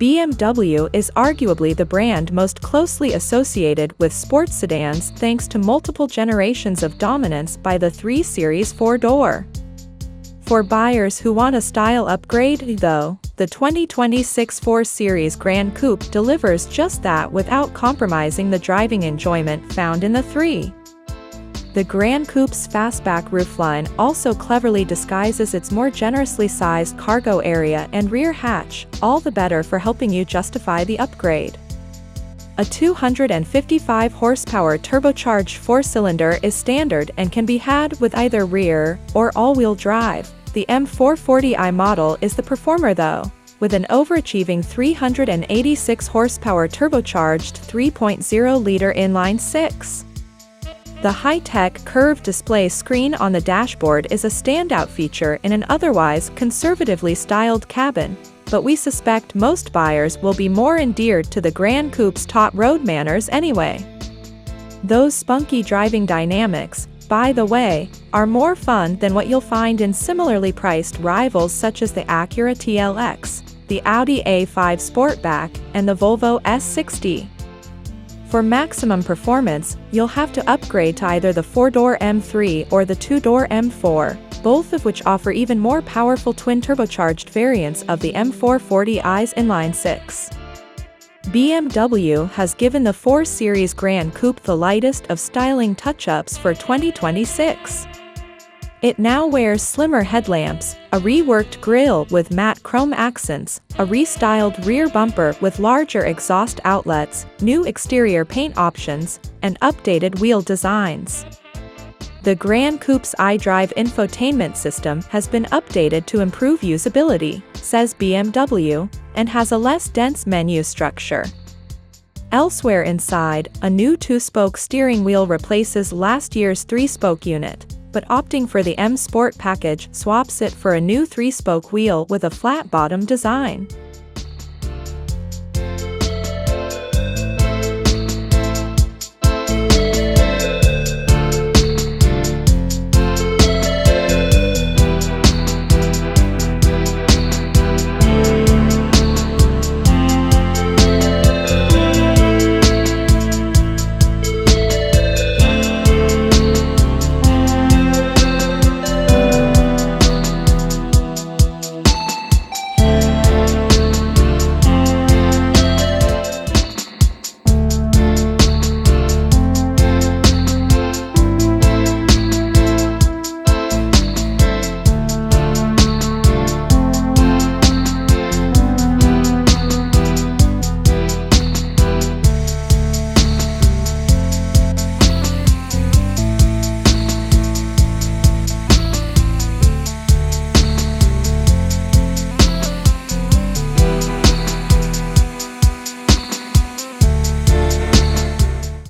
BMW is arguably the brand most closely associated with sports sedans thanks to multiple generations of dominance by the 3 Series four-door. For buyers who want a style upgrade, though, the 2026 4 Series Gran Coupe delivers just that without compromising the driving enjoyment found in the 3. The Gran Coupe's fastback roofline also cleverly disguises its more generously sized cargo area and rear hatch, all the better for helping you justify the upgrade. A 255 horsepower turbocharged 4-cylinder is standard and can be had with either rear or all-wheel drive. The M440i model is the performer though, with an overachieving 386 horsepower turbocharged 3.0-liter inline-six. The high-tech curved display screen on the dashboard is a standout feature in an otherwise conservatively styled cabin, but we suspect most buyers will be more endeared to the Gran Coupe's taut road manners anyway. Those spunky driving dynamics, by the way, are more fun than what you'll find in similarly priced rivals such as the Acura TLX, the Audi A5 Sportback, and the Volvo S60. For maximum performance, you'll have to upgrade to either the 4-door M3 or the 2-door M4, both of which offer even more powerful twin-turbocharged variants of the M440i's inline-six. BMW has given the 4 Series Gran Coupe the lightest of styling touch-ups for 2026. It now wears slimmer headlamps, a reworked grille with matte chrome accents, a restyled rear bumper with larger exhaust outlets, new exterior paint options, and updated wheel designs. The Gran Coupe's iDrive infotainment system has been updated to improve usability, says BMW, and has a less dense menu structure. Elsewhere inside, a new 2-spoke steering wheel replaces last year's 3-spoke unit, but opting for the M Sport package swaps it for a new 3-spoke wheel with a flat bottom design.